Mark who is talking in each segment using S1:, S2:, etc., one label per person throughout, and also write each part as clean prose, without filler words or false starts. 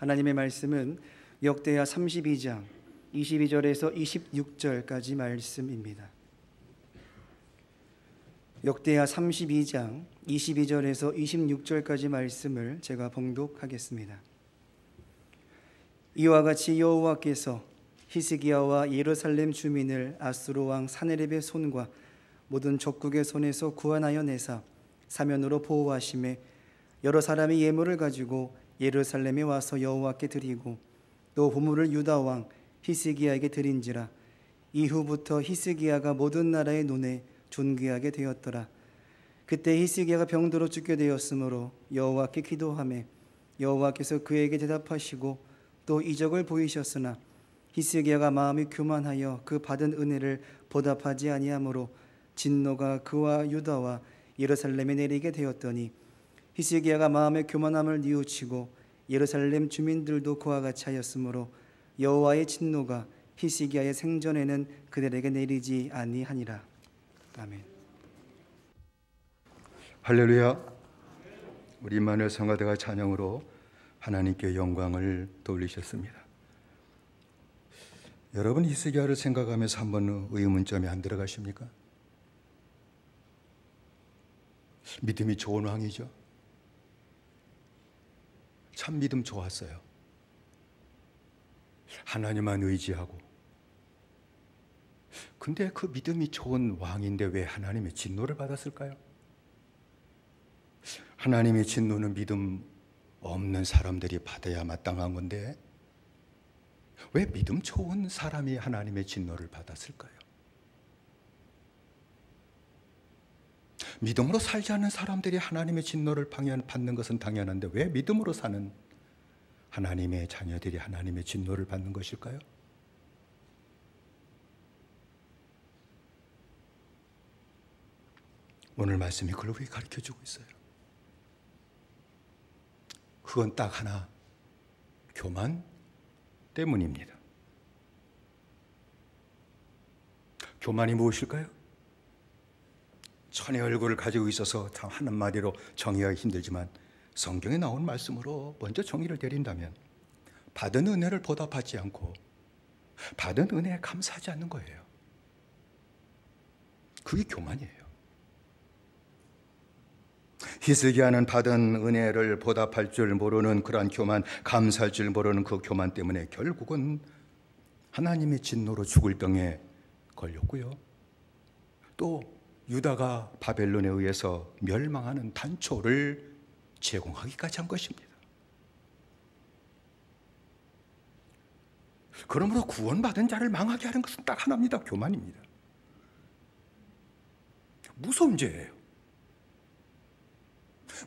S1: 하나님의 말씀은 역대하 32장 22절에서 26절까지 말씀입니다. 역대하 32장 22절에서 26절까지 말씀을 제가 봉독하겠습니다. 이와 같이 여호와께서 히스기야와 예루살렘 주민을 아수르 왕 사네립의 손과 모든 적국의 손에서 구원하여 내사 사면으로 보호하심에 여러 사람이 예물을 가지고 예루살렘에 와서 여호와께 드리고 또 보물을 유다 왕 히스기야에게 드린지라. 이후부터 히스기야가 모든 나라의 눈에 존귀하게 되었더라. 그때 히스기야가 병들어 죽게 되었으므로 여호와께 기도하매 여호와께서 그에게 대답하시고 또 이적을 보이셨으나 히스기야가 마음이 교만하여 그 받은 은혜를 보답하지 아니하므로 진노가 그와 유다와 예루살렘에 내리게 되었더니 히스기야가 마음의 교만함을 뉘우치고 예루살렘 주민들도 그와 같이 하였으므로 여호와의 진노가 히스기야의 생전에는 그들에게 내리지 아니하니라. 아멘.
S2: 할렐루야. 우리 임마누엘 성가대가 찬양으로 하나님께 영광을 돌리셨습니다. 여러분 히스기야를 생각하면서 한번 의문점이 안 들어가십니까? 믿음이 좋은 왕이죠. 참 믿음 좋았어요. 하나님만 의지하고. 근데 그 믿음이 좋은 왕인데 왜 하나님의 진노를 받았을까요? 하나님의 진노는 믿음 없는 사람들이 받아야 마땅한 건데 왜 믿음 좋은 사람이 하나님의 진노를 받았을까요? 믿음으로 살지 않는 사람들이 하나님의 진노를 받는 것은 당연한데 왜 믿음으로 사는 하나님의 자녀들이 하나님의 진노를 받는 것일까요? 오늘 말씀이 그걸 우리에게 가르쳐주고 있어요. 그건 딱 하나, 교만 때문입니다. 교만이 무엇일까요? 천의 얼굴을 가지고 있어서 참 한마디로 정의하기 힘들지만 성경에 나온 말씀으로 먼저 정의를 내린다면 받은 은혜를 보답하지 않고 받은 은혜에 감사하지 않는 거예요. 그게 교만이에요. 히스기야는 받은 은혜를 보답할 줄 모르는 그러한 교만, 감사할 줄 모르는 그 교만 때문에 결국은 하나님의 진노로 죽을 병에 걸렸고요. 또 유다가 바벨론에 의해서 멸망하는 단초를 제공하기까지 한 것입니다. 그러므로 구원받은 자를 망하게 하는 것은 딱 하나입니다. 교만입니다. 무서운 죄예요.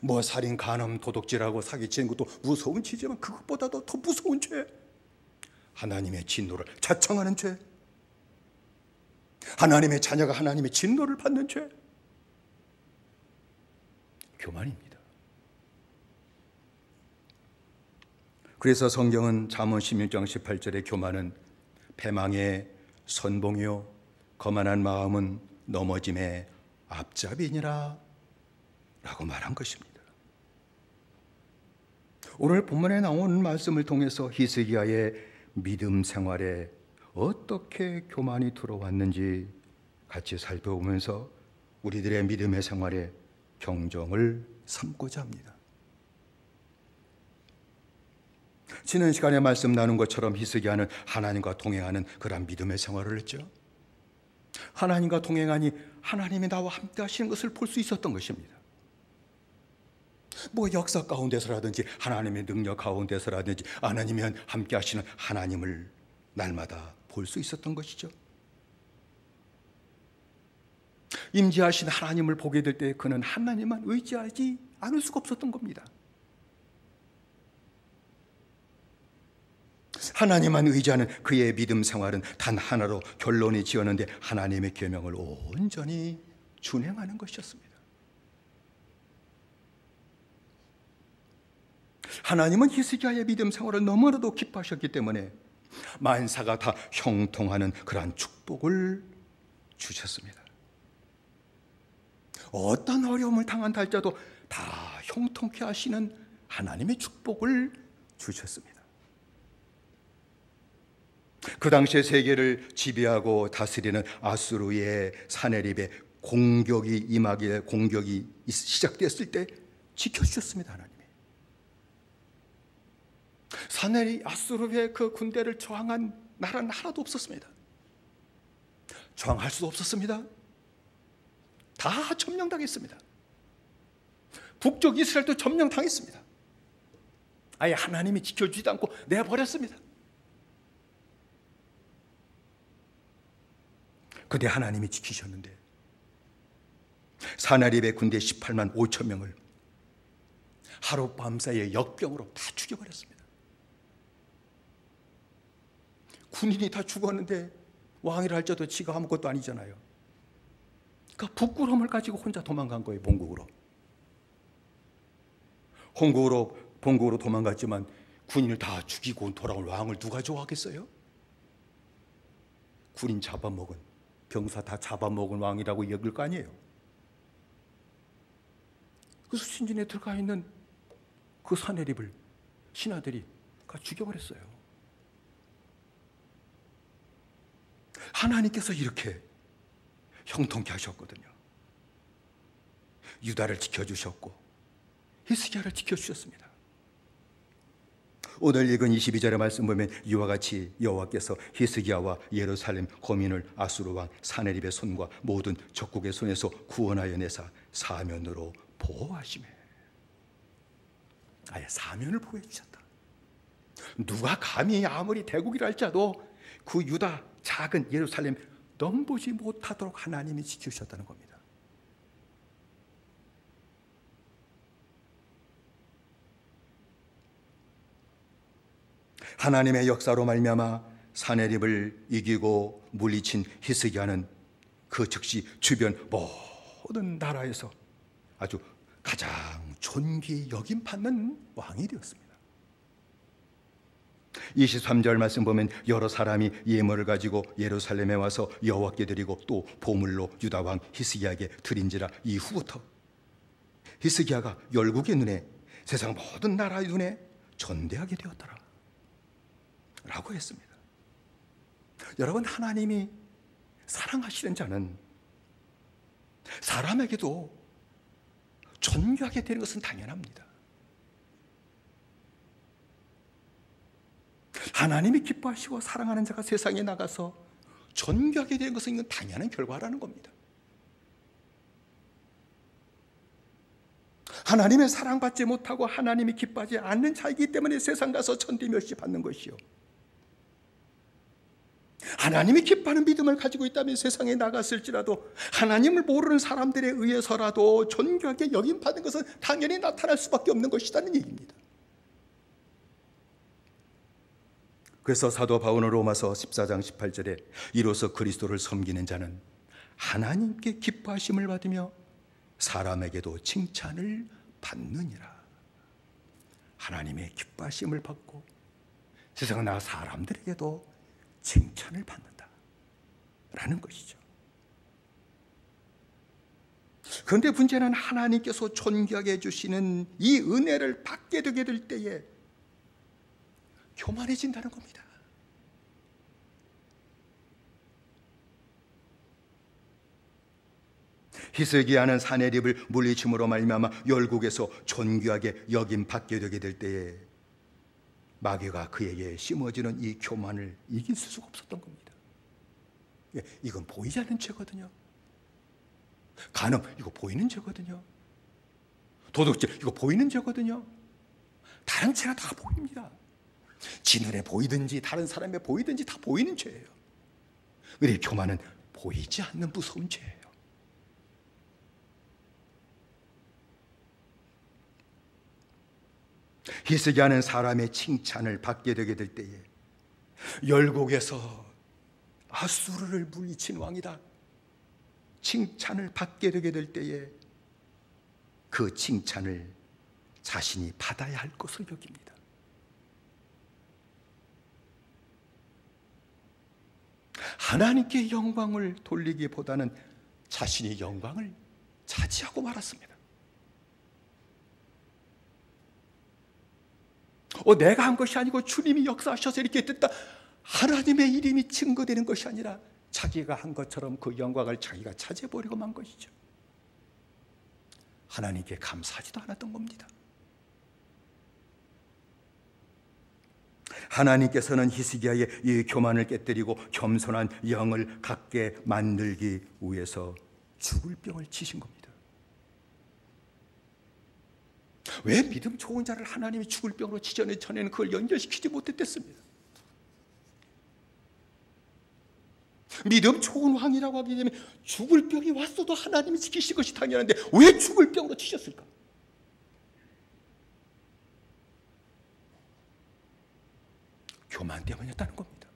S2: 뭐 살인, 간음, 도둑질하고 사기치는 것도 무서운 죄지만 그것보다도 더 무서운 죄, 하나님의 진노를 자청하는 죄, 하나님의 자녀가 하나님의 진노를 받는 죄, 교만입니다. 그래서 성경은 잠언 16장 18절에 교만은 패망의 선봉이요 거만한 마음은 넘어짐의 앞잡이니라 라고 말한 것입니다. 오늘 본문에 나온 말씀을 통해서 히스기야의 믿음 생활에 어떻게 교만이 들어왔는지 같이 살펴보면서 우리들의 믿음의 생활에 경종을 삼고자 합니다. 지난 시간에 말씀 나눈 것처럼 히스기야는 하나님과 동행하는 그런 믿음의 생활을 했죠. 하나님과 동행하니 하나님이 나와 함께 하시는 것을 볼 수 있었던 것입니다. 뭐 역사 가운데서라든지 하나님의 능력 가운데서라든지 하나님이 함께 하시는 하나님을 날마다 볼 수 있었던 것이죠. 임재하신 하나님을 보게 될 때 그는 하나님만 의지하지 않을 수가 없었던 겁니다. 하나님만 의지하는 그의 믿음 생활은 단 하나로 결론이 지었는데 하나님의 계명을 온전히 준행하는 것이었습니다. 하나님은 히스기야의 믿음 생활을 너무나도 기뻐하셨기 때문에 만사가 다 형통하는 그러한 축복을 주셨습니다. 어떤 어려움을 당한다 할지라도 다 형통케 하시는 하나님의 축복을 주셨습니다. 그 당시에 세계를 지배하고 다스리는 아수르의 사내립의 공격이 시작됐을 때 지켜주셨습니다. 하나님이. 사내립 아수르의 그 군대를 저항한 나라는 하나도 없었습니다. 저항할 수도 없었습니다. 다 점령당했습니다. 북쪽 이스라엘도 점령당했습니다. 아예 하나님이 지켜주지도 않고 내버렸습니다. 그런데 하나님이 지키셨는데 사나립의 군대 18만 5천 명을 하룻밤 사이에 역병으로 다 죽여버렸습니다. 군인이 다 죽었는데 왕이라 할지라도 지가 아무것도 아니잖아요. 그러니까 부끄러움을 가지고 혼자 도망간 거예요. 본국으로 도망갔지만 군인을 다 죽이고 돌아올 왕을 누가 좋아하겠어요? 군인 잡아먹은, 병사 다 잡아먹은 왕이라고 여길 거 아니에요. 그 수신진에 들어가 있는 그 사내립을 신하들이 죽여버렸어요. 하나님께서 이렇게 형통케 하셨거든요. 유다를 지켜주셨고 히스기야를 지켜주셨습니다. 오늘 읽은 22절의 말씀 보면 이와 같이 여호와께서 히스기야와 예루살렘 거민을 아수르 왕 사네립의 손과 모든 적국의 손에서 구원하여 내사 사면으로 보호하시매. 아예 사면을 보호해 주셨다. 누가 감히 아무리 대국이라 할지라도 그 유다 작은 예루살렘 넘보지 못하도록 하나님이 지키셨다는 겁니다. 하나님의 역사로 말미암아 사네립을 이기고 물리친 히스기야는 그 즉시 주변 모든 나라에서 아주 가장 존귀 여김받는 왕이 되었습니다. 23절 말씀 보면 여러 사람이 예물을 가지고 예루살렘에 와서 여호와께 드리고 또 보물로 유다 왕 히스기야에게 드린지라. 이후부터 히스기야가 열국의 눈에, 세상 모든 나라의 눈에 존대하게 되었더라 라고 했습니다. 여러분, 하나님이 사랑하시는 자는 사람에게도 존귀하게 되는 것은 당연합니다. 하나님이 기뻐하시고 사랑하는 자가 세상에 나가서 존귀하게 되는 것은 이건 당연한 결과라는 겁니다. 하나님의 사랑받지 못하고 하나님이 기뻐하지 않는 자이기 때문에 세상 가서 천대멸시 받는 것이요, 하나님이 기뻐하는 믿음을 가지고 있다면 세상에 나갔을지라도 하나님을 모르는 사람들에 의해서라도 존귀하게 여김받는 것은 당연히 나타날 수밖에 없는 것이라는 얘기입니다. 그래서 사도 바울은 로마서 14장 18절에 이로써 그리스도를 섬기는 자는 하나님께 기뻐하심을 받으며 사람에게도 칭찬을 받느니라. 하나님의 기뻐하심을 받고 세상에 나가 사람들에게도 칭찬을 받는다 라는 것이죠. 그런데 문제는 하나님께서 존귀하게 해주시는 이 은혜를 받게 되게 될 때에 교만해진다는 겁니다. 히스기야는 사네립을 물리침으로 말미암아 열국에서 존귀하게 여김받게 되게 될 때에 마귀가 그에게 심어지는 이 교만을 이길 수가 없었던 겁니다. 이건 보이지 않는 죄거든요. 간음, 이거 보이는 죄거든요. 도둑질, 이거 보이는 죄거든요. 다른 죄가 다 보입니다. 지 눈에 보이든지 다른 사람에 보이든지 다 보이는 죄예요. 그런데 교만은 보이지 않는 무서운 죄예요. 히스기야는 사람의 칭찬을 받게 되게 될 때에 열국에서 아수르를 물리친 왕이다 칭찬을 받게 되게 될 때에 그 칭찬을 자신이 받아야 할 것을 여깁니다. 하나님께 영광을 돌리기보다는 자신의 영광을 차지하고 말았습니다. 내가 한 것이 아니고 주님이 역사하셔서 이렇게 됐다. 하나님의 이름이 증거되는 것이 아니라 자기가 한 것처럼 그 영광을 자기가 차지해버리고 만 것이죠. 하나님께 감사하지도 않았던 겁니다. 하나님께서는 히스기야의 이 교만을 깨뜨리고 겸손한 영을 갖게 만들기 위해서 죽을 병을 치신 겁니다. 왜 믿음 좋은 자를 하나님이 죽을 병으로 치전에 전에는 그걸 연결시키지 못했겠습니다. 믿음 좋은 왕이라고 하기 때문에 죽을 병이 왔어도 하나님이 지키실 것이 당연한데 왜 죽을 병으로 치셨을까? 교만 때문이었다는 겁니다.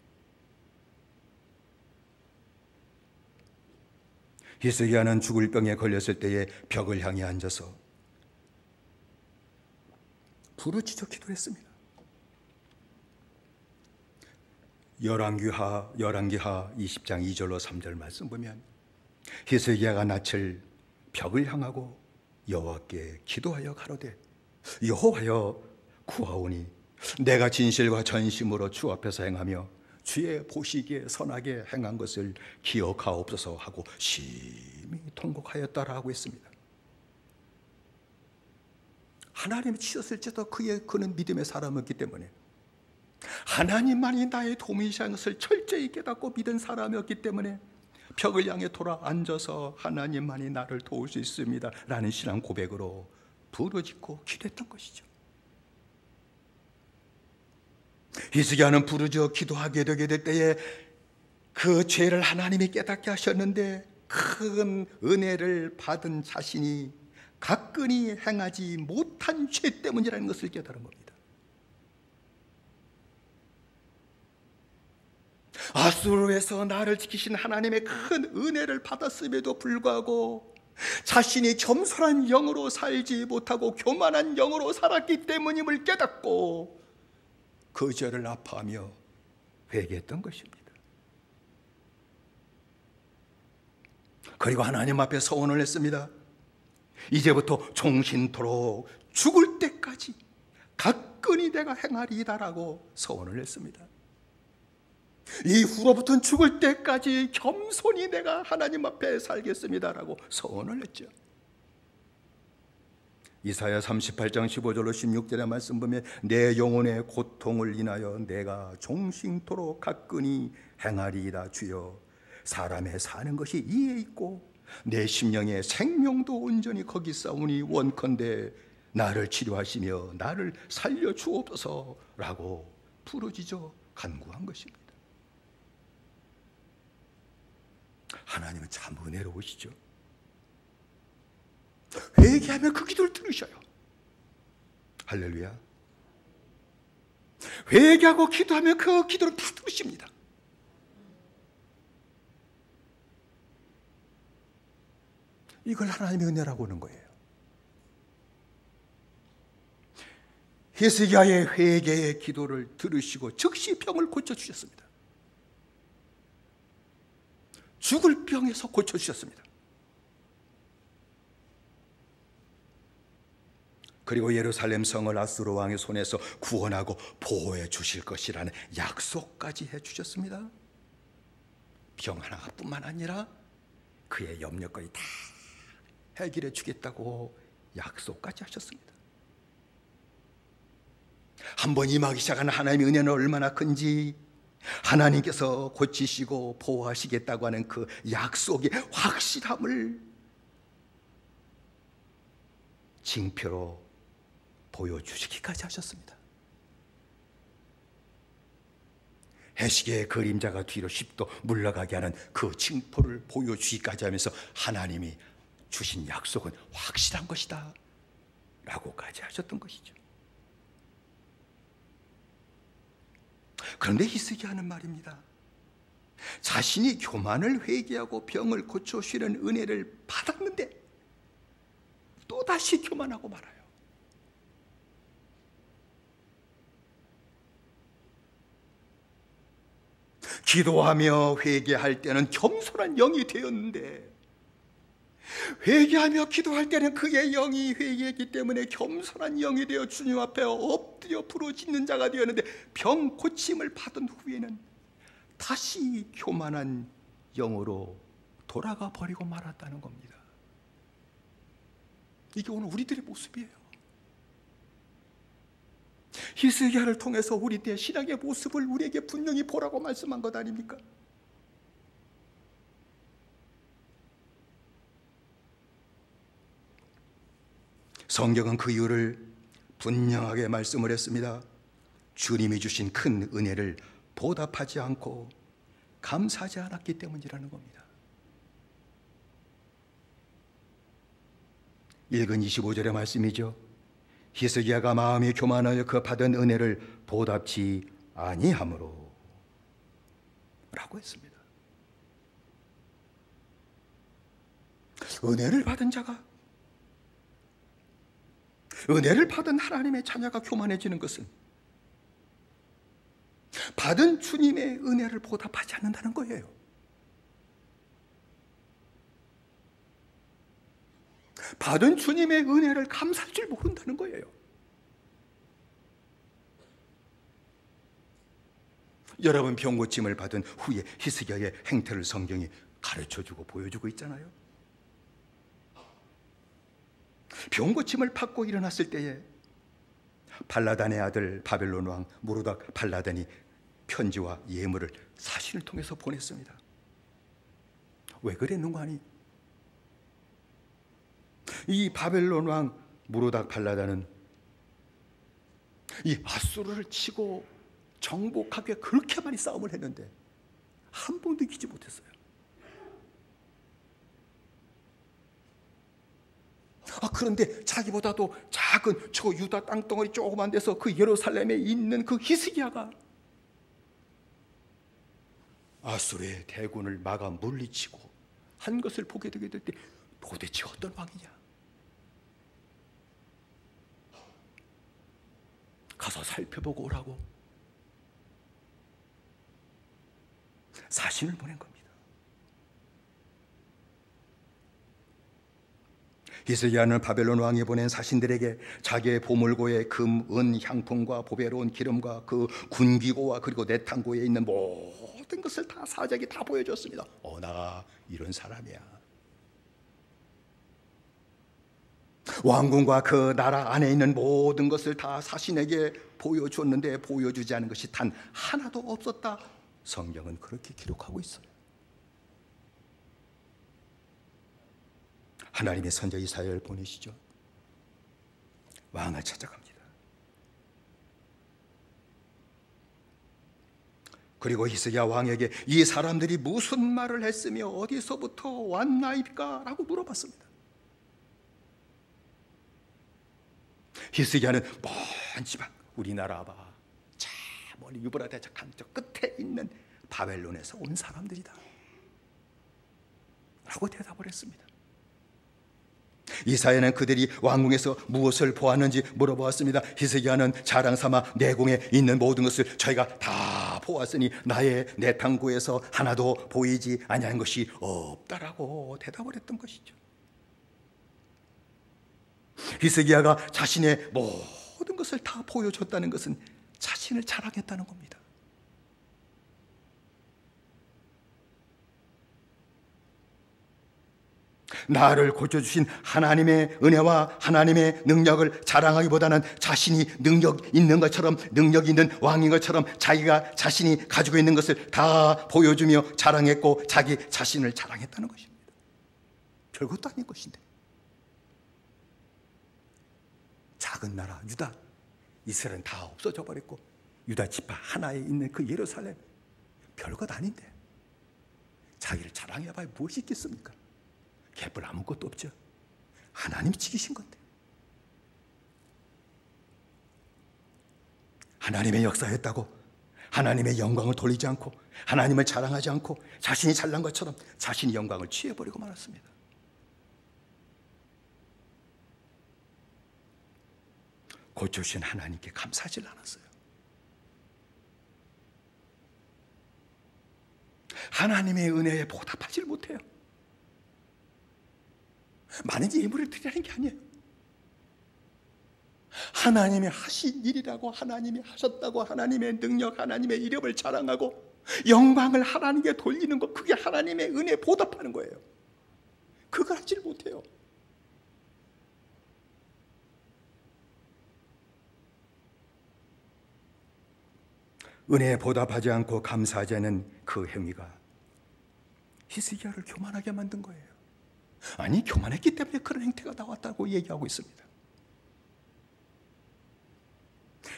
S2: 히스기야는 죽을 병에 걸렸을 때에 벽을 향해 앉아서 부르짖어 기도했습니다. 열왕기하 20장 2절로 3절 말씀 보면 히스기야가 낯을 벽을 향하고 여호와께 기도하여 가로되 여호와여 구하오니 내가 진실과 전심으로 주 앞에서 행하며 주의 보시기에 선하게 행한 것을 기억하옵소서 하고 심히 통곡하였다라고 했습니다. 하나님이 치셨을지도 그는 믿음의 사람이었기 때문에 하나님만이 나의 도움이시라는 것을 철저히 깨닫고 믿은 사람이었기 때문에 벽을 향해 돌아 앉아서 하나님만이 나를 도울 수 있습니다 라는 신앙 고백으로 부르짖고 기도했던 것이죠. 히스기야는 부르짖어 기도하게 되게 될 때에 그 죄를 하나님이 깨닫게 하셨는데 큰 은혜를 받은 자신이 가끈히 행하지 못한 죄 때문이라는 것을 깨달은 겁니다. 아수르에서 나를 지키신 하나님의 큰 은혜를 받았음에도 불구하고 자신이 겸손한 영으로 살지 못하고 교만한 영으로 살았기 때문임을 깨닫고 그 죄를 아파하며 회개했던 것입니다. 그리고 하나님 앞에 서원을 했습니다. 이제부터 종신토록 죽을 때까지 가끈히 내가 행하리이다라고 서원을 했습니다. 이후로부터는 죽을 때까지 겸손히 내가 하나님 앞에 살겠습니다라고 서원을 했죠. 이사야 38장 15절로 16절의 말씀 보면 내 영혼의 고통을 인하여 내가 종신토록 가끈히 행하리이다 주여. 사람의 사는 것이 이에 있고 내 심령의 생명도 온전히 거기 싸우니 원컨대 나를 치료하시며 나를 살려주옵소서라고 부르짖어 간구한 것입니다. 하나님은 참 은혜로우시죠. 회개하면 그 기도를 들으셔요. 할렐루야. 회개하고 기도하면 그 기도를 다 들으십니다. 이걸 하나님의 은혜라고 하는 거예요. 히스기야의 회개의 기도를 들으시고 즉시 병을 고쳐주셨습니다. 죽을 병에서 고쳐주셨습니다. 그리고 예루살렘 성을 아수르 왕의 손에서 구원하고 보호해 주실 것이라는 약속까지 해주셨습니다. 병 하나뿐만 아니라 그의 염려거리 다 해결해 주겠다고 약속까지 하셨습니다. 한번 임하기 시작한 하나님의 은혜는 얼마나 큰지, 하나님께서 고치시고 보호하시겠다고 하는 그 약속의 확실함을 징표로 보여주시기까지 하셨습니다. 해시계의 그림자가 뒤로 10도 물러가게 하는 그 징표를 보여주기까지 하면서 하나님이 주신 약속은 확실한 것이다 라고까지 하셨던 것이죠. 그런데 히스기야는 말입니다, 자신이 교만을 회개하고 병을 고쳐주시는 은혜를 받았는데 또다시 교만하고 말아요. 기도하며 회개할 때는 겸손한 영이 되었는데 회개하며 기도할 때는 그의 영이 회개했기 때문에 겸손한 영이 되어 주님 앞에 엎드려 부르짖는 자가 되었는데 병 고침을 받은 후에는 다시 교만한 영으로 돌아가 버리고 말았다는 겁니다. 이게 오늘 우리들의 모습이에요. 히스기야를 통해서 우리 때 신앙의 모습을 우리에게 분명히 보라고 말씀한 것 아닙니까? 성경은 그 이유를 분명하게 말씀을 했습니다. 주님이 주신 큰 은혜를 보답하지 않고 감사하지 않았기 때문이라는 겁니다. 읽은 25절의 말씀이죠. 히스기야가 마음이 교만하여 그 받은 은혜를 보답치 아니하므로 라고 했습니다. 은혜를 받은 자가, 은혜를 받은 하나님의 자녀가 교만해지는 것은 받은 주님의 은혜를 보답하지 않는다는 거예요. 받은 주님의 은혜를 감사할 줄 모른다는 거예요. 여러분, 병고침을 받은 후에 히스기야의 행태를 성경이 가르쳐주고 보여주고 있잖아요. 병고침을 받고 일어났을 때에 발라단의 아들 바벨론 왕 무로닥 발라단이 편지와 예물을 사신을 통해서 보냈습니다. 왜 그랬는가 하니, 이 바벨론 왕 무로닥 발라단은 이 아수르를 치고 정복하기 위해 그렇게 많이 싸움을 했는데 한 번도 이기지 못했어요. 그런데 자기보다도 작은 저 유다 땅덩어리 조그만 데서 그 예루살렘에 있는 그 히스기야가 아수르의 대군을 막아 물리치고 한 것을 보게 되게 될 때 도대체 어떤 왕이냐? 가서 살펴보고 오라고 사신을 보낸 겁니다. 히스기야는 바벨론 왕이 보낸 사신들에게 자기의 보물고의 금, 은, 향품과 보배로운 기름과 그 군기고와 그리고 내탕고에 있는 모든 것을 다 사자에게 다 보여줬습니다. 나 이런 사람이야. 왕궁과 그 나라 안에 있는 모든 것을 다 사신에게 보여줬는데 보여주지 않은 것이 단 하나도 없었다. 성경은 그렇게 기록하고 있어요. 하나님의 선자 이사야를 보내시죠. 왕을 찾아갑니다. 그리고 히스기야 왕에게 이 사람들이 무슨 말을 했으며 어디서부터 왔나이까? 라고 물어봤습니다. 히스기야는 먼 지방, 우리나라 봐, 저 멀리 유브라데 강저 끝에 있는 바벨론에서 온 사람들이다 라고 대답을 했습니다. 이사야는 그들이 왕궁에서 무엇을 보았는지 물어보았습니다. 히스기야는 자랑삼아 내궁에 있는 모든 것을 저희가 다 보았으니 나의 내탕고에서 하나도 보이지 아니한 것이 없다라고 대답을 했던 것이죠. 히스기야가 자신의 모든 것을 다 보여줬다는 것은 자신을 자랑했다는 겁니다. 나를 고쳐주신 하나님의 은혜와 하나님의 능력을 자랑하기보다는 자신이 능력 있는 것처럼, 능력 있는 왕인 것처럼 자기가 자신이 가지고 있는 것을 다 보여주며 자랑했고 자기 자신을 자랑했다는 것입니다. 별것도 아닌 것인데, 작은 나라 유다, 이스라엘은 다 없어져 버렸고 유다 지파 하나에 있는 그 예루살렘, 별것 아닌데 자기를 자랑해봐야 무엇이 있겠습니까? 개뿔 아무것도 없죠. 하나님이 지키신 건데, 하나님의 역사였다고 하나님의 영광을 돌리지 않고 하나님을 자랑하지 않고 자신이 잘난 것처럼 자신이 영광을 취해버리고 말았습니다. 고쳐주신 하나님께 감사하지 않았어요. 하나님의 은혜에 보답하지 못해요. 많은 예물을 드리라는 게 아니에요. 하나님이 하신 일이라고, 하나님이 하셨다고, 하나님의 능력, 하나님의 이름을 자랑하고 영광을 하나님께 돌리는 것, 그게 하나님의 은혜에 보답하는 거예요. 그걸 하질 못해요. 은혜에 보답하지 않고 감사하지 않은 그 행위가 히스기야를 교만하게 만든 거예요. 아니, 교만했기 때문에 그런 행태가 나왔다고 얘기하고 있습니다.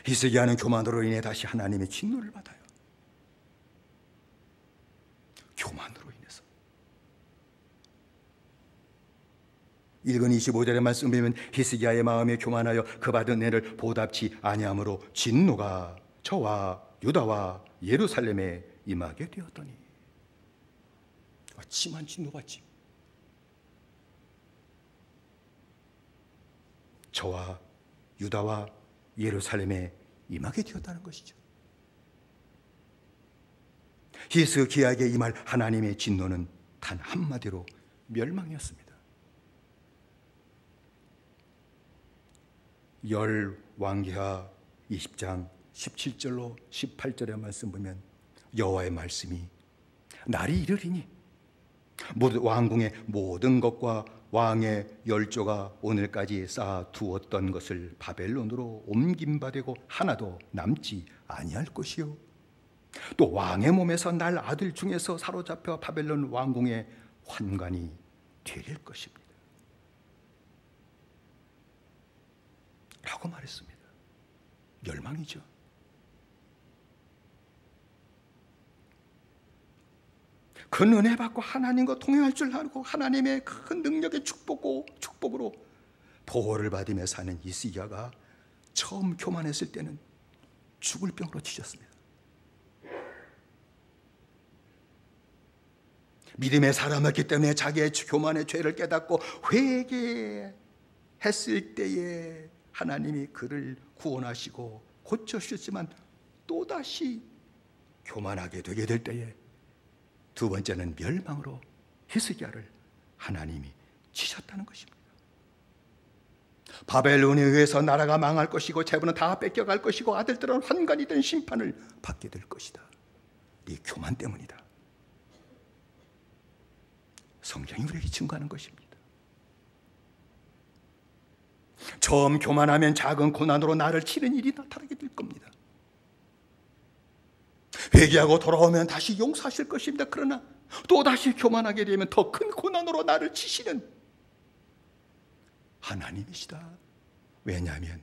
S2: 히스기야는 교만으로 인해 다시 하나님의 진노를 받아요. 교만으로 인해서. 읽은 25절의 말씀 보면 히스기야의 마음에 교만하여 그 받은 은혜를 보답치 아니함으로 진노가 저와 유다와 예루살렘에 임하게 되었더니. 심한 진노받지. 저와 유다와 예루살렘에 임하게 되었다는 것이죠. 히스기야에게 임할 하나님의 진노는 단 한마디로 멸망이었습니다. 열왕기하 20장 17절로 18절의 말씀 보면 여호와의 말씀이 날이 이르리니 왕궁의 모든 것과 왕의 열조가 오늘까지 쌓아두었던 것을 바벨론으로 옮김받고 하나도 남지 아니할 것이요 또 왕의 몸에서 날 아들 중에서 사로잡혀 바벨론 왕궁의 환관이 되릴 것입니다 라고 말했습니다. 멸망이죠. 그 은혜 받고 하나님과 동행할 줄 알고 하나님의 큰 능력의 축복으로 보호를 받으며 사는 히스기야가 처음 교만했을 때는 죽을 병으로 치셨습니다. 믿음의 사람이었기 때문에 자기의 교만의 죄를 깨닫고 회개했을 때에 하나님이 그를 구원하시고 고쳐주셨지만 또다시 교만하게 되게 될 때에 두 번째는 멸망으로 히스기야를 하나님이 치셨다는 것입니다. 바벨론에 의해서 나라가 망할 것이고 재분은 다 뺏겨갈 것이고 아들들은 환관이 된 심판을 받게 될 것이다. 네 교만 때문이다. 성경이 우리에게 증거하는 것입니다. 처음 교만하면 작은 고난으로 나를 치는 일이 나타나게 될 겁니다. 회개하고 돌아오면 다시 용서하실 것입니다. 그러나 또다시 교만하게 되면 더 큰 고난으로 나를 치시는 하나님이시다. 왜냐하면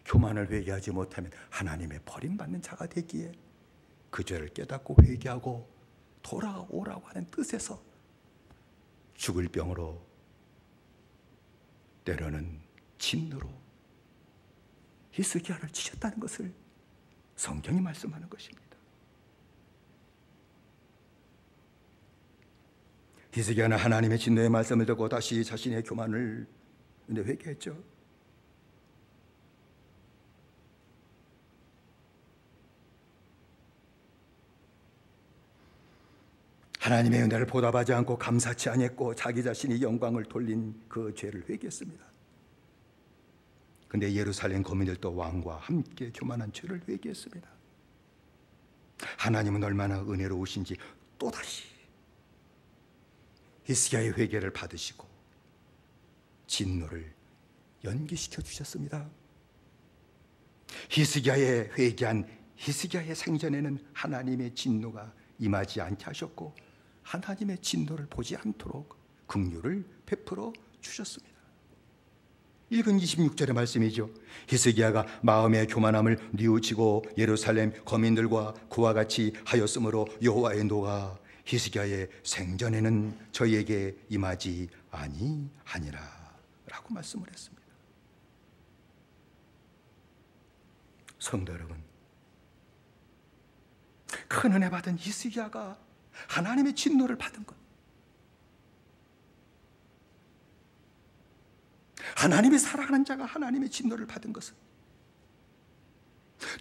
S2: 교만을 회개하지 못하면 하나님의 버림받는 자가 되기에 그 죄를 깨닫고 회개하고 돌아오라고 하는 뜻에서 죽을 병으로 때로는 진노로 히스기야를 치셨다는 것을 성경이 말씀하는 것입니다. 히스기야는 하나님의 진노의 말씀을 듣고 다시 자신의 교만을 회개했죠. 하나님의 은혜를 보답하지 않고 감사치 아니했고 자기 자신이 영광을 돌린 그 죄를 회개했습니다. 그런데 예루살렘 거민들도 왕과 함께 교만한 죄를 회개했습니다. 하나님은 얼마나 은혜로우신지 또다시 히스기야의 회개를 받으시고 진노를 연기시켜 주셨습니다. 히스기야의 회개한 히스기야의 생전에는 하나님의 진노가 임하지 않게 하셨고 하나님의 진노를 보지 않도록 긍휼을 베풀어 주셨습니다. 읽은 26절의 말씀이죠. 히스기야가 마음의 교만함을 뉘우치고 예루살렘 거민들과 그와 같이 하였으므로 여호와의 노가 히스기야의 생전에는 저희에게 임하지 아니하니라 라고 말씀을 했습니다. 성도 여러분, 큰 은혜 받은 히스기야가 하나님의 진노를 받은 것, 하나님의 사랑하는 자가 하나님의 진노를 받은 것은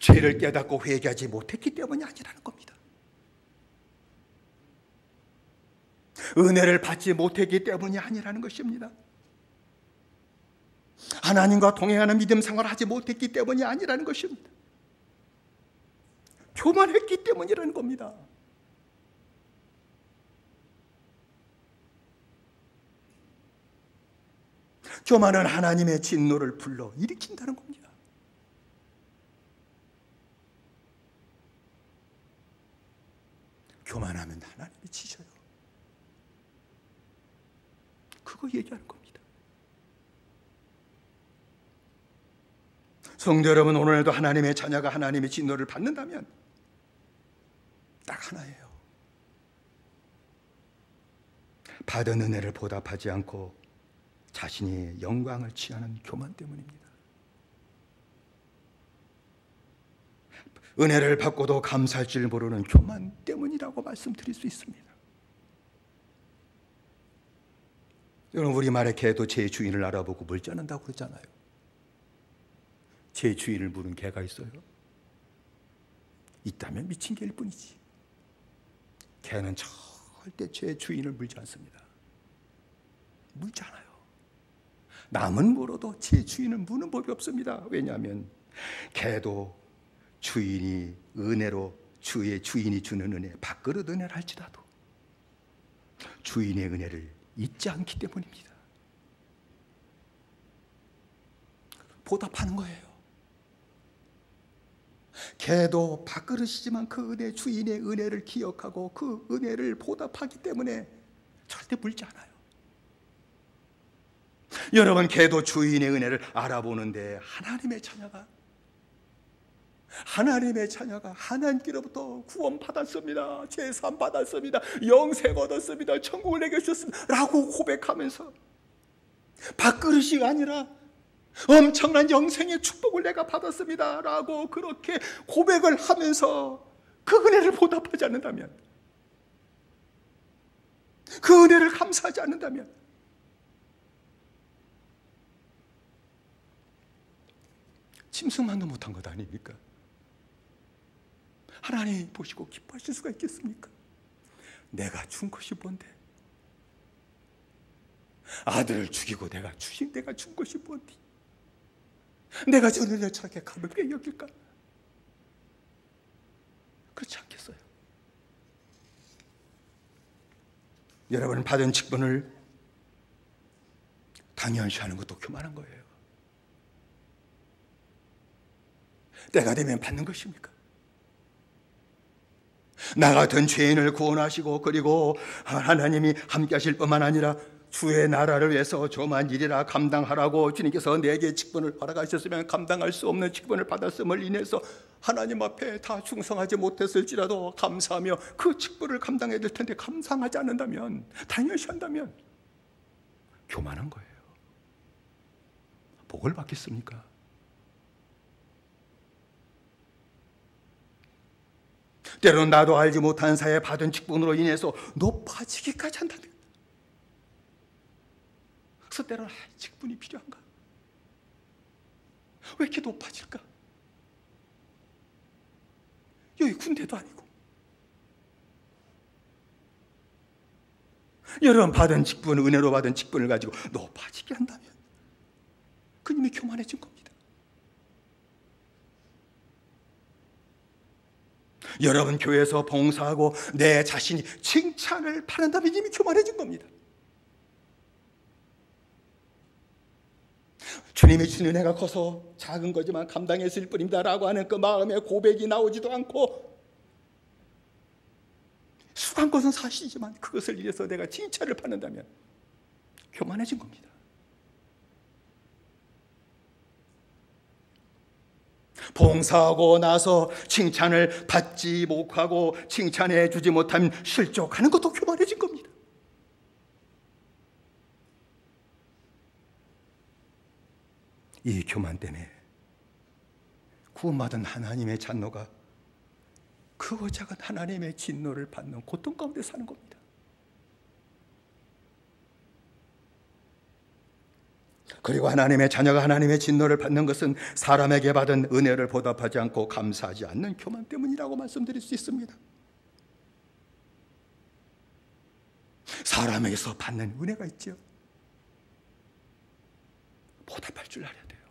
S2: 죄를 깨닫고 회개하지 못했기 때문이 아니라는 겁니다. 은혜를 받지 못했기 때문이 아니라는 것입니다. 하나님과 동행하는 믿음 생활을 하지 못했기 때문이 아니라는 것입니다. 교만했기 때문이라는 겁니다. 교만은 하나님의 진노를 불러 일으킨다는 겁니다. 교만하면 하나님이 치셔요. 그거 얘기하는 겁니다. 성도 여러분, 오늘도 하나님의 자녀가 하나님의 진노를 받는다면 딱 하나예요. 받은 은혜를 보답하지 않고 자신이 영광을 취하는 교만 때문입니다. 은혜를 받고도 감사할 줄 모르는 교만 때문이라고 말씀드릴 수 있습니다. 여러분, 우리말에 개도 제 주인을 알아보고 물 짜는다고 그러잖아요. 제 주인을 물은 개가 있어요? 있다면 미친 개일 뿐이지. 개는 절대 제 주인을 물지 않습니다. 물지 않아요. 남은 물어도 제 주인을 무는 법이 없습니다. 왜냐하면 개도 주인이 은혜로 주의 주인이 주는 은혜, 밥그릇 은혜를 할지라도 주인의 은혜를 잊지 않기 때문입니다. 보답하는 거예요. 개도 밥그릇이지만 그 은혜, 주인의 은혜를 기억하고 그 은혜를 보답하기 때문에 절대 물지 않아요. 여러분, 개도 주인의 은혜를 알아보는데 하나님의 자녀가 하나님께로부터 구원 받았습니다. 제산 받았습니다. 영생 얻었습니다. 천국을 내게 주셨습니다. 라고 고백하면서 밥그릇이 아니라 엄청난 영생의 축복을 내가 받았습니다. 라고 그렇게 고백을 하면서 그 은혜를 보답하지 않는다면, 그 은혜를 감사하지 않는다면 짐승만도 못한 것 아닙니까? 하나님이 보시고 기뻐하실 수가 있겠습니까? 내가 준 것이 뭔데? 아들을 죽이고 내가 준 것이 뭔데? 내가 저를 저렇게 가볍게 여길까? 그렇지 않겠어요? 여러분은 받은 직분을 당연시하는 것도 교만한 거예요. 때가 되면 받는 것입니까? 나 같은 죄인을 구원하시고 그리고 하나님이 함께 하실 뿐만 아니라 주의 나라를 위해서 저만 일이라 감당하라고 주님께서 내게 직분을 허락하셨으면 감당할 수 없는 직분을 받았음을 인해서 하나님 앞에 다 충성하지 못했을지라도 감사하며 그 직분을 감당해야 될 텐데 감상하지 않는다면, 당연시한다면 교만한 거예요. 복을 받겠습니까? 때로는 나도 알지 못한 사이에 받은 직분으로 인해서 높아지기까지 한다면, 그래서 때로는 직분이 필요한가? 왜 이렇게 높아질까? 여기 군대도 아니고. 여러분, 받은 직분, 은혜로 받은 직분을 가지고 높아지게 한다면 그님이 교만해진 겁니다. 여러분, 교회에서 봉사하고 내 자신이 칭찬을 받는다면 이미 교만해진 겁니다. 주님이 주는 은혜가 커서 작은 거지만 감당했을 뿐입니다 라고 하는 그 마음의 고백이 나오지도 않고, 수고한 것은 사실이지만 그것을 위해서 내가 칭찬을 받는다면 교만해진 겁니다. 봉사하고 나서 칭찬을 받지 못하고 칭찬해 주지 못하면 실족하는 것도 교만해진 겁니다. 이 교만 때문에 구원받은 하나님의 잔노가 크고 작은 하나님의 진노를 받는 고통 가운데 사는 겁니다. 그리고 하나님의 자녀가 하나님의 진노를 받는 것은 사람에게 받은 은혜를 보답하지 않고 감사하지 않는 교만 때문이라고 말씀드릴 수 있습니다. 사람에게서 받는 은혜가 있죠. 보답할 줄 알아야 돼요.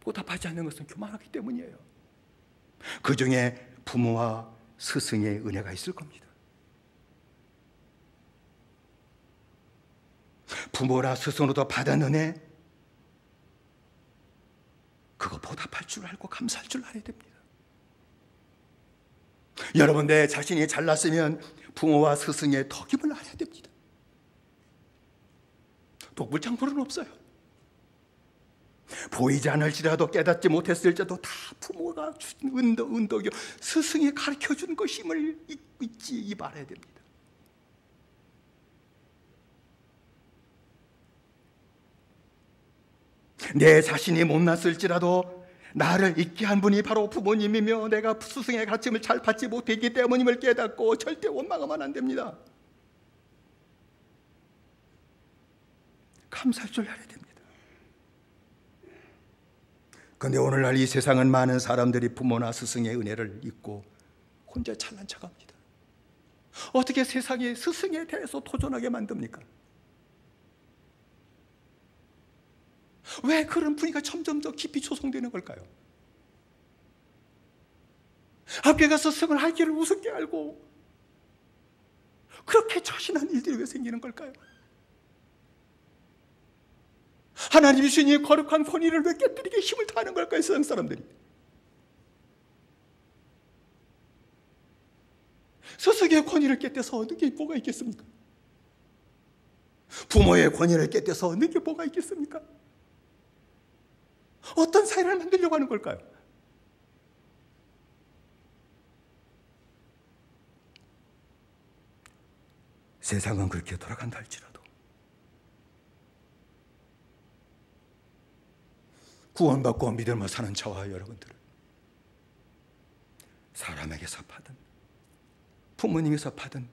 S2: 보답하지 않는 것은 교만하기 때문이에요. 그 중에 부모와 스승의 은혜가 있을 겁니다. 부모나 스승으로부터 받은 은혜, 그거 보답할 줄 알고 감사할 줄 알아야 됩니다. 여러분, 내 자신이 잘났으면 부모와 스승의 덕임을 알아야 됩니다. 독불장부는 없어요. 보이지 않을지라도 깨닫지 못했을지라도 다 부모가 준 은덕이요 스승이 가르쳐준 것임을 잊지 말아야 됩니다. 내 자신이 못났을지라도 나를 잊게 한 분이 바로 부모님이며 내가 스승의 가르침을 잘 받지 못했기 때문임을 깨닫고 절대 원망하면 안 됩니다. 감사할 줄 알아야 됩니다. 그런데 오늘날 이 세상은 많은 사람들이 부모나 스승의 은혜를 잊고 혼자 잘난 척합니다. 어떻게 세상이 스승에 대해서 도전하게 만듭니까? 왜 그런 분위기가 점점 더 깊이 조성되는 걸까요? 앞에 가서 스승을 할 길을 우습게 알고 그렇게 자신한 일들이 왜 생기는 걸까요? 하나님이 주신 이 거룩한 권위를 왜 깨뜨리게 힘을 다하는 걸까요? 세상 사람들이. 스승의 권위를 깨뜨려서 얻는 게 뭐가 있겠습니까? 부모의 권위를 깨뜨려서 얻는 게 뭐가 있겠습니까? 어떤 사회를 만들려고 하는 걸까요? 세상은 그렇게 돌아간다 할지라도 구원받고 믿음을 사는 저와 여러분들은 사람에게서 받은, 부모님에서 받은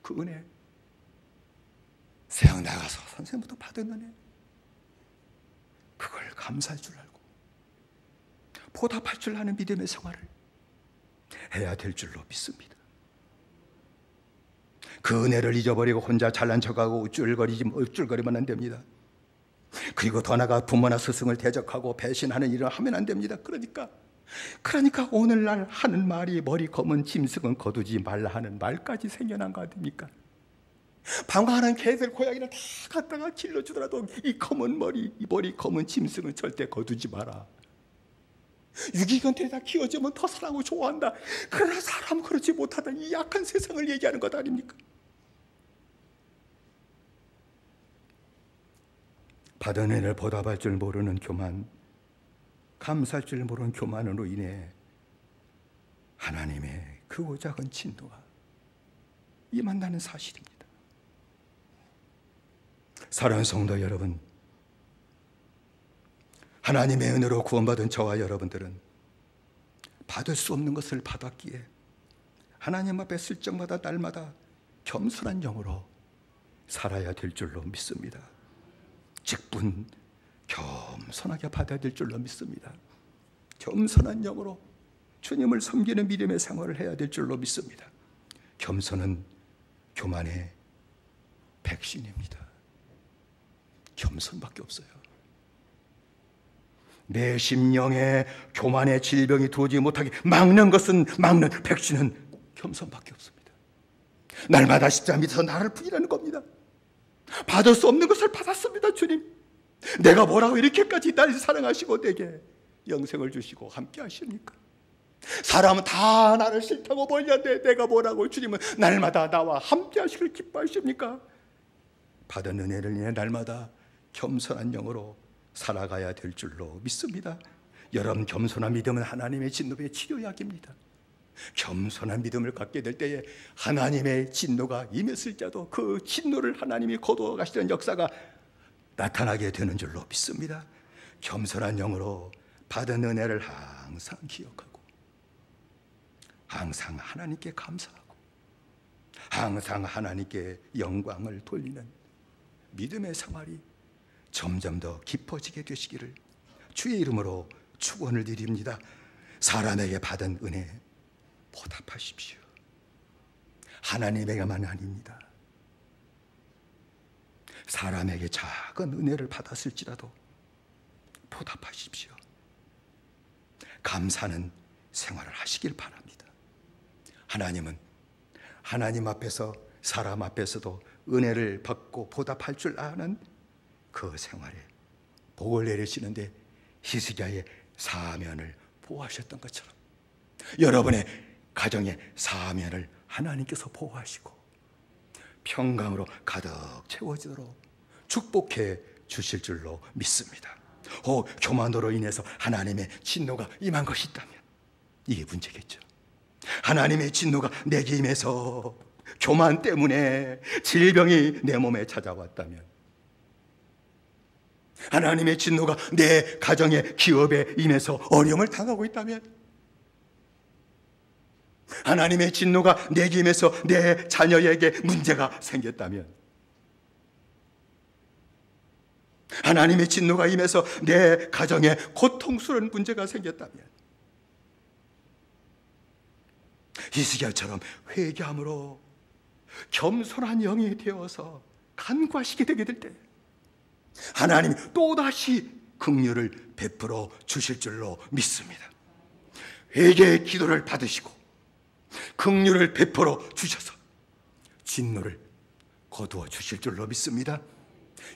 S2: 그 은혜, 세상 나가서 선생님부터 받은 은혜, 그걸 감사할 줄 알고 보답할 줄 아는 믿음의 생활을 해야 될 줄로 믿습니다. 그 은혜를 잊어버리고 혼자 잘난 척하고 우쭐거리면 안 됩니다. 그리고 더 나아가 부모나 스승을 대적하고 배신하는 일을 하면 안 됩니다. 그러니까 오늘날 하는 말이 머리 검은 짐승은 거두지 말라 하는 말까지 생겨난 거 아닙니까? 방황하는 개들 고양이를 다 갖다가 길러주더라도 이 검은 머리, 이 머리 검은 짐승은 절대 거두지 마라. 유기견 데다 키워주면 더 사랑하고 좋아한다. 그러나 사람 그렇지 못하다. 이 약한 세상을 얘기하는 것 아닙니까? 받은 은혜를 보답할 줄 모르는 교만, 감사할 줄 모르는 교만으로 인해 하나님의 크고 작은 진노가 임한다는 사실입니다. 사랑하는 성도 여러분, 하나님의 은혜로 구원받은 저와 여러분들은 받을 수 없는 것을 받았기에 하나님 앞에 쓸 적마다 날마다 겸손한 영으로 살아야 될 줄로 믿습니다. 직분 겸손하게 받아야 될 줄로 믿습니다. 겸손한 영으로 주님을 섬기는 믿음의 생활을 해야 될 줄로 믿습니다. 겸손은 교만의 백신입니다. 겸손밖에 없어요. 내 심령에 교만의 질병이 들어오지 못하게 막는 백신은 겸손밖에 없습니다. 날마다 십자가 밑에서 나를 부인하는 겁니다. 받을 수 없는 것을 받았습니다. 주님, 내가 뭐라고 이렇게까지 날 사랑하시고 내게 영생을 주시고 함께 하십니까? 사람은 다 나를 싫다고 벌렸는데 내가 뭐라고 주님은 날마다 나와 함께 하시길 기뻐하십니까? 받은 은혜를 인해 날마다 겸손한 영으로 살아가야 될 줄로 믿습니다. 여러분, 겸손한 믿음은 하나님의 진노의 치료약입니다. 겸손한 믿음을 갖게 될 때에 하나님의 진노가 임했을지라도 그 진노를 하나님이 거두어 가시는 역사가 나타나게 되는 줄로 믿습니다. 겸손한 영으로 받은 은혜를 항상 기억하고 항상 하나님께 감사하고 항상 하나님께 영광을 돌리는 믿음의 생활이 점점 더 깊어지게 되시기를 주의 이름으로 축원을 드립니다. 사람에게 받은 은혜 보답하십시오. 하나님에게만 아닙니다. 사람에게 작은 은혜를 받았을지라도 보답하십시오. 감사하는 생활을 하시길 바랍니다. 하나님은 하나님 앞에서 사람 앞에서도 은혜를 받고 보답할 줄 아는 그 생활에 복을 내리시는데 히스기야의 사면을 보호하셨던 것처럼 여러분의 가정의 사면을 하나님께서 보호하시고 평강으로 가득 채워지도록 축복해 주실 줄로 믿습니다. 교만으로 인해서 하나님의 진노가 임한 것이 있다면 이게 문제겠죠. 하나님의 진노가 내게 임해서 교만 때문에 질병이 내 몸에 찾아왔다면, 하나님의 진노가 내 가정의 기업에 임해서 어려움을 당하고 있다면, 하나님의 진노가 내게 임해서 내 자녀에게 문제가 생겼다면, 하나님의 진노가 임해서 내 가정에 고통스러운 문제가 생겼다면, 히스기야처럼 회개함으로 겸손한 영이 되어서 간구하시게 되게 될 때 하나님이 또다시 긍휼을 베풀어 주실 줄로 믿습니다. 회개의 기도를 받으시고 긍휼을 베풀어 주셔서 진노를 거두어 주실 줄로 믿습니다.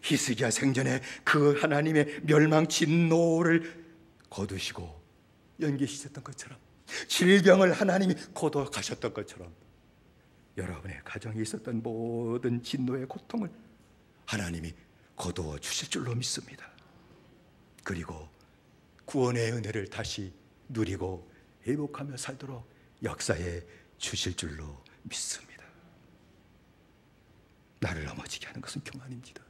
S2: 히스기야 생전에 그 하나님의 멸망 진노를 거두시고 연기시켰던 것처럼, 질병을 하나님이 거두어 가셨던 것처럼 여러분의 가정에 있었던 모든 진노의 고통을 하나님이 거두어 주실 줄로 믿습니다. 그리고 구원의 은혜를 다시 누리고 회복하며 살도록 역사해 주실 줄로 믿습니다. 나를 넘어지게 하는 것은 교만입니다.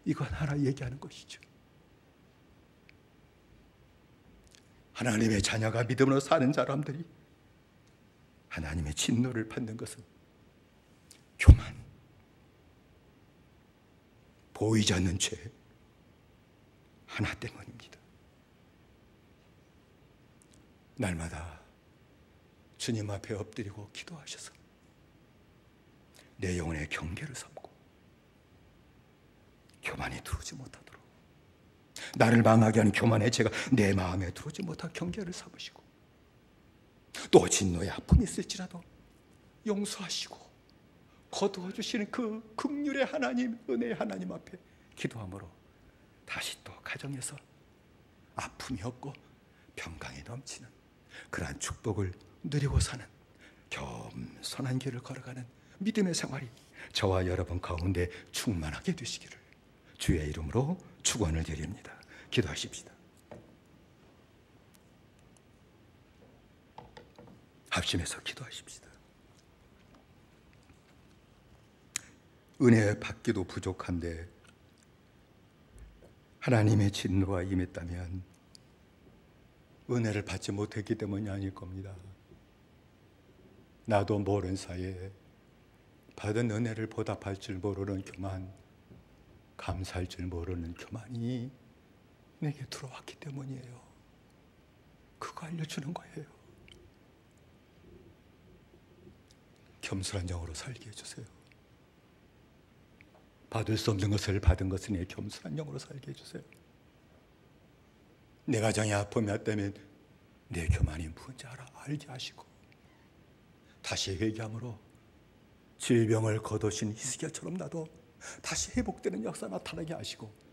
S2: 이건 하나 얘기하는 것이죠. 하나님의 자녀가 믿음으로 사는 사람들이 하나님의 진노를 받는 것은 교만, 보이지 않는 죄 하나 때문입니다. 날마다 주님 앞에 엎드리고 기도하셔서 내 영혼의 경계를 삼고 교만이 들어오지 못하도록, 나를 망하게 하는 교만의 죄가 내 마음에 들어오지 못할 경계를 삼으시고, 또 진노의 아픔이 있을지라도 용서하시고 거두어 주시는 그 긍휼의 하나님, 은혜의 하나님 앞에 기도함으로 다시 또 가정에서 아픔이 없고 평강이 넘치는 그러한 축복을 누리고 사는 겸손한 길을 걸어가는 믿음의 생활이 저와 여러분 가운데 충만하게 되시기를 주의 이름으로 축원을 드립니다. 기도하십시다. 합심해서 기도하십시다. 은혜 받기도 부족한데 하나님의 진노가 임했다면 은혜를 받지 못했기 때문이 아닐 겁니다. 나도 모르는 사이에 받은 은혜를 보답할 줄 모르는 교만, 감사할 줄 모르는 교만이 내게 들어왔기 때문이에요. 그거 알려주는 거예요. 겸손한 영으로 살게 해주세요. 받을 수 없는 것을 받은 것은 겸손한 영으로 살게 해주세요. 내 가정에 아픔이 왔다면 내 교만이 무엇인지 알게 하시고 다시 회개함으로 질병을 거두신 히스기야처럼 나도 다시 회복되는 역사 나타나게 하시고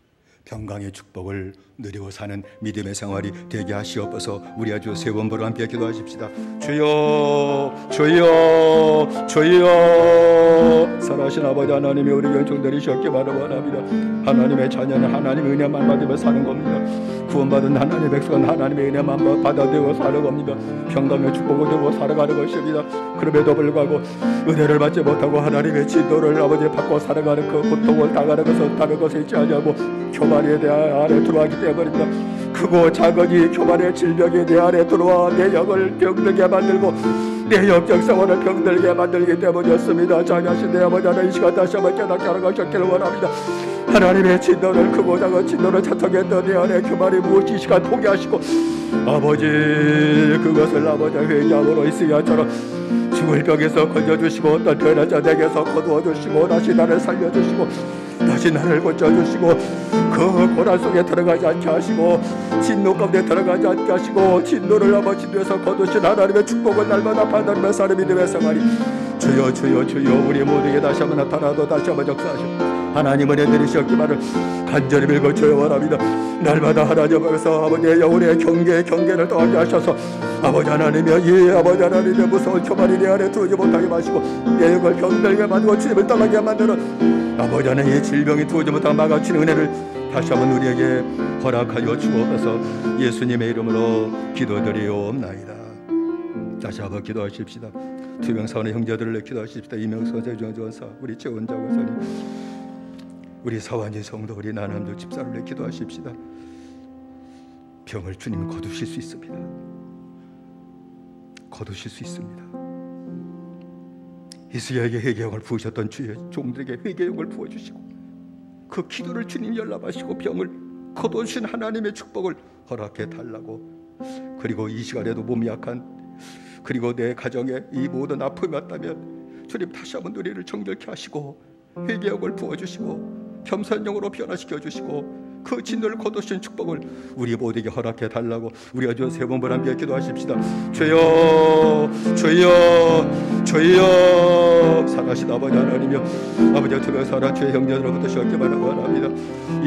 S2: 평강의 축복을 누리고 사는 믿음의 생활이 되게 하시옵소서. 우리 아주 세 번 보러 함께 기도하십시다. 주여 주여 주여. 살아계신 아버지 하나님이 우리 영종들이 쉬었기 바랍니다. 하나님의 자녀는 하나님의 은혜만 받으며 사는 겁니다. 구원받은 하나님의 백성은 하나님의 은혜만 받아들여 사는 겁니다. 평강의 축복을 들고 살아가는 것입니다. 그럼에도 불구하고 은혜를 받지 못하고 하나님의 진노를 아버지 받고 살아가는 그 고통을 당하는 것은 다른 것에 있지 아니하고 교만에 대한 안에 들어가기 때문입니다. 크고 작은 이 교만의 질병이 내 안에 들어와 내 영을 병들게 만들고 내 영적 생활을 병들게 만들기 때문이었습니다. 자녀하신 내 아버지 하나님, 이 시간 다시 한번 깨닫게 하는 것이기를 원합니다. 하나님의 진노를, 크고 작은 진노를 자청했던 내 안에 교만이 무엇이 이 시간 포기하시고 아버지 그것을 아버지 회개함으로 히스기야처럼 죽을 병에서 건져주시고 어떤 변한 자에게서 거두어주시고 다시 나를 살려주시고 다시 나를 고쳐주시고 그 고난 속에 들어가지 않게 하시고 진노 가운데 들어가지 않게 하시고 진노를 아버지 뒤에서 거두신 하나님의 축복을 날마다 받으며 사람이 되며 생활이 주여 주여 주여 우리 모두에게 다시 한번 나타나도 다시 한번 역사하시고 하나님 은혜 내리셨기만을 간절히 빌고 주여 원합니다. 날마다 하나님 앞에서 아버지의 영혼의 경계를 더하게 하셔서 아버지 하나님이여 이 아버지 하나님의 무서운 교만이 내 안에 들어오지 못하게 마시고 내 영을 병들게 만들고 주님을 떠나게 만드는 아버지 하나님 이 질병이 들어오지 못하게 막아주는 은혜를 다시 한번 우리에게 허락하여 주옵소서. 예수님의 이름으로 기도드리옵나이다. 다시 한번 기도하십시다. 투병사원의 형제들을 기도하십시다. 이명서 재정전사 우리 최원자 권사님 우리 사완진 성도 우리 나남도 집사를 기도하십시다. 병을 주님은 거두실 수 있습니다. 거두실 수 있습니다. 히스기야에게 회개형을 부으셨던 주의 종들에게 회개형을 부어주시고 그 기도를 주님 열람하시고 병을 거두신 하나님의 축복을 허락해 달라고. 그리고 이 시간에도 몸이 약한 그리고 내 가정에 이 모든 아픔이 왔다면 주님 다시 한번 우리를 정결케 하시고 회개형을 부어주시고 겸손령으로 변화시켜 주시고 그 진노를 거두신 축복을 우리 모두에게 허락해 달라고 우리 아주 세 번 함께 기도하십시다. 주여 주여 주여 살아신 아버지 하나님이여 아버지 투병사라 주의 형제들로부터 시작해 바라고 원합니다.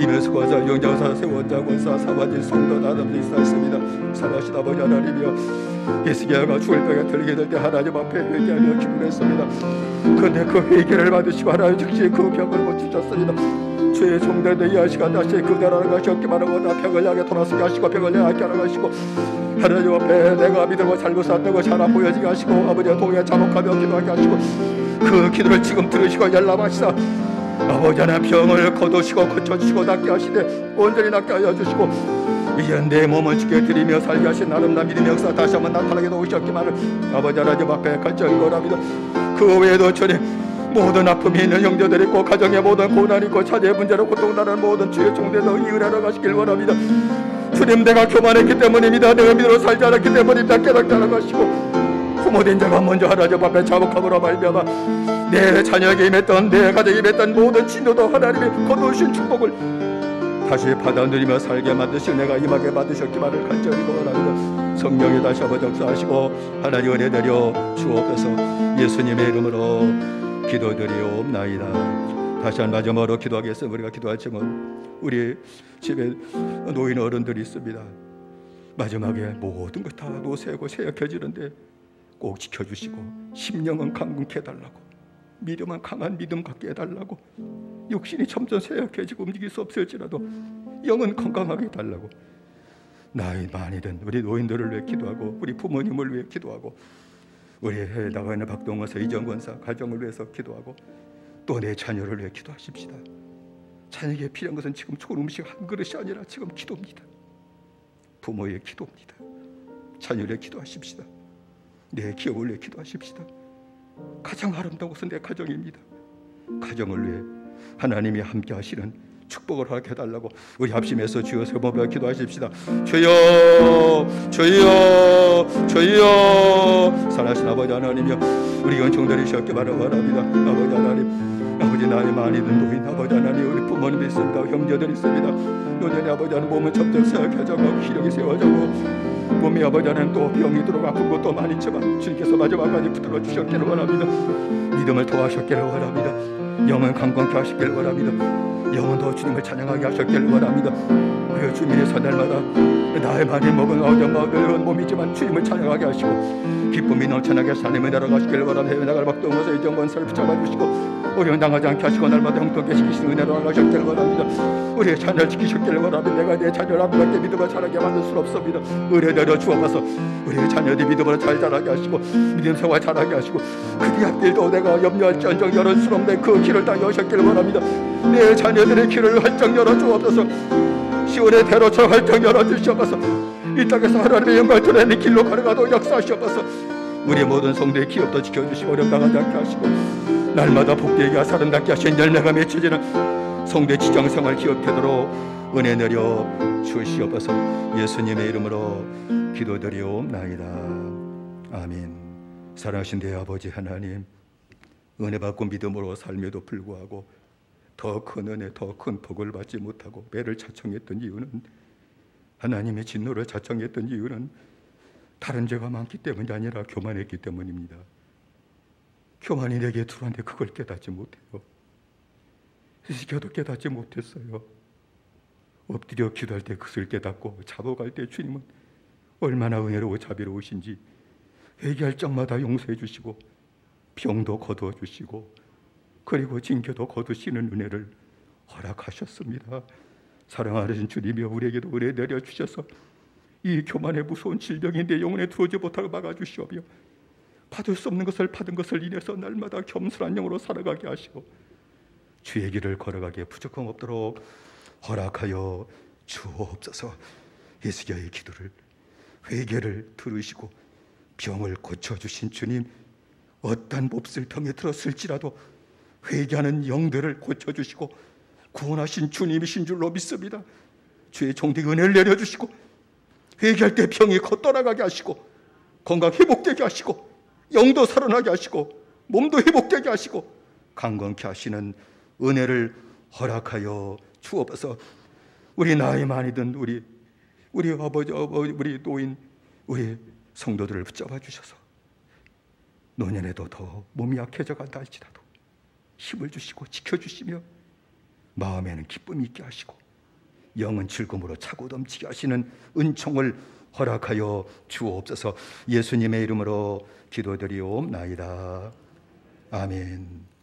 S2: 이면수 권사 영장사 세원장 권사 사완진 성도 나남도 있사있습니다. 살아신 아버지 하나님이여 히스기야가 죽을 병에 들리게 될 때 하나님 앞에 회개하며 기도했습니다. 그런데 그 회개를 받으시고 하나님 즉시 그 병을 고치셨습니다. 주의 종들도 이 시간 다시 그대로 하는 것이 없기만 하고 나 병을 향해 돌아서게 하시고 병을 향하게 하는 것이고 하나님 앞에 내가 믿음과 잘못 샀던 것이 하나 보여지게 하시고 아버지의 동에 자복하며 기도하게 하시고 그 기도를 지금 들으시고 열람하시사 아버지 하나님 병을 거두시고 고쳐주시고 낫게 하시되 온전히 낫게 하여 주시고 이제 내 몸을 지켜 드리며 살게 하신 아름다운 믿음의 역사 다시 한번 나타나게 도우셨기만을 아버지 하나님 앞에 간절히 원합니다. 그 외에도 주님 모든 아픔이 있는 형제들이 있고 가정에 모든 고난이 있고 자녀의 문제로 고통당하는 모든 주의 종들도 이 은혜로 가시길 원합니다. 주님 내가 교만했기 때문입니다. 내가 믿음으로 살지 않았기 때문입니다. 깨닫게 하는 것이고 부모된 자가 먼저 하나님 앞에 자복함으로 말미암아 내 자녀에게 임했던 내 가정에 임했던 모든 진노도 하나님이 거두신 축복을 다시 받아 누리며 살게 만드시고 내가 임하게 만드셨기만을 간절히 원합니다. 성령이 다시 한번 역사하시고 하나님 은혜 내려 주옵소서. 예수님의 이름으로 기도드리옵나이다. 다시 한 마지막으로 기도하겠습니다. 우리가 기도할 점은 우리 집에 노인 어른들이 있습니다. 마지막에 모든 것 다 노쇠고 쇠약해지는데 꼭 지켜주시고 심령은 강건케 해달라고 믿음은 강한 믿음 갖게 해달라고 육신이 점점 쇠약해지고 움직일 수 없을지라도 영은 건강하게 해달라고 나이 많이 든 우리 노인들을 위해 기도하고 우리 부모님을 위해 기도하고 우리 해외에 나가 있는 박동원사 이정권사 가정을 위해서 기도하고 또 내 자녀를 위해 기도하십시다. 자녀에게 필요한 것은 지금 좋은 음식 한 그릇이 아니라 지금 기도입니다. 부모의 기도입니다. 자녀를 위해 기도하십시다. 내 기업을 위해 기도하십시다. 가장 아름다운 것은 내 가정입니다. 가정을 위해 하나님이 함께 하시는 축복을 하게 해달라고 우리 합심해서 주여 세 번 기도하십시다. 주여 주여 주여 살아신 아버지 하나님이여 우리 연총들이셨기 바랍니다. 아버지 하나님 아버지 나이 많이 든 노인 아버지 하나님 우리 부모님이 있습니다. 형제들이 있습니다. 노년에 아버지 하나님 몸은 점점 쇠약해져가고 기력이 세워져고 몸이 아버지 하나님 또 병이 들어가 아픈 것도 많이 있지만 주님께서 마지막까지 붙들어 주셨기를 원합니다. 믿음을 도와주셨기를 원합니다. 영은 강건케 하시기를 원합니다. 영혼도 주님을 찬양하게 하셨기를 원합니다. 그리고 주님의 설날마다 나의 많이 먹은 어정마을 몸이지만 주님을 찬양하게 하시고 기쁨이 넘쳐나게 하나님을 내려가시기를 원합니다. 해외 나갈 박동원사 이정권사를 붙잡아 주시고 어려운 당하지 않게 하시고 날마다 형통케 시키시는 은혜로 나가셨기를 원합니다. 우리의 자녀를 지키셨기를 원합니다. 내가 내 자녀를 아버지께 믿음을 자라게 만들 수는 없습니다. 은혜 내려 주옵소서. 우리의 자녀들이 믿음으로 잘 자라게 하시고 믿음 생활 잘하게 하시고 그 뒤앞길도 내가 염려할지언정 열을 수 없는 그 길을 다 여셨기를 원합니다. 내 자녀들의 길을 활짝 열어 주옵소서. 시온의 대로처럼 활짝 열어 주시옵소서. 이 땅에서 하나님의 영광을 드러내는 길로 걸어가도록 역사하시옵소서. 우리 모든 성도의 기업도 지켜주시고 어려움 당하지 않게 하시고 날마다 복되게 아름답게 하신 열매가 맺혀지는 성도의 지정생활 기업되도록 은혜 내려 주시옵소서. 예수님의 이름으로 기도드리옵나이다. 아멘. 사랑하신 내 아버지 하나님 은혜 받고 믿음으로 삶에도 불구하고 더 큰 은혜, 더 큰 복을 받지 못하고 매를 자청했던 이유는, 하나님의 진노를 자청했던 이유는 다른 죄가 많기 때문이 아니라 교만했기 때문입니다. 교만이 내게 들어왔는데 그걸 깨닫지 못해요. 히스기야도 깨닫지 못했어요. 엎드려 기도할 때 그것을 깨닫고 잡아갈 때 주님은 얼마나 은혜로워 자비로우신지 회개할 적마다 용서해 주시고 병도 거두어 주시고 그리고 징계도 거두시는 은혜를 허락하셨습니다. 사랑하는 주님이 우리에게도 은혜 내려주셔서 이 교만의 무서운 질병이 내 영혼에 들어오지 못하게 막아주시오며 받을 수 없는 것을 받은 것을 인해서 날마다 겸손한 영으로 살아가게 하시고 주의 길을 걸어가기에 부족함 없도록 허락하여 주옵소서. 히스기야의 기도를, 회개를 들으시고 병을 고쳐주신 주님, 어떤 몹쓸 병에 들었을지라도 회개하는 영들을 고쳐주시고 구원하신 주님이신 줄로 믿습니다. 주의 종들에게 은혜를 내려주시고 회개할 때 병이 걷떠나가게 하시고 건강 회복되게 하시고 영도 살아나게 하시고 몸도 회복되게 하시고 강건케 하시는 은혜를 허락하여 주옵소서. 우리 나이 많이 든 우리 아버지, 우리 노인, 우리 성도들을 붙잡아 주셔서 노년에도 더 몸이 약해져 간다 할지라도 힘을 주시고 지켜주시며 마음에는 기쁨이 있게 하시고 영은 즐거움으로 차고 넘치게 하시는 은총을 허락하여 주옵소서. 예수님의 이름으로 기도드리옵나이다. 아멘.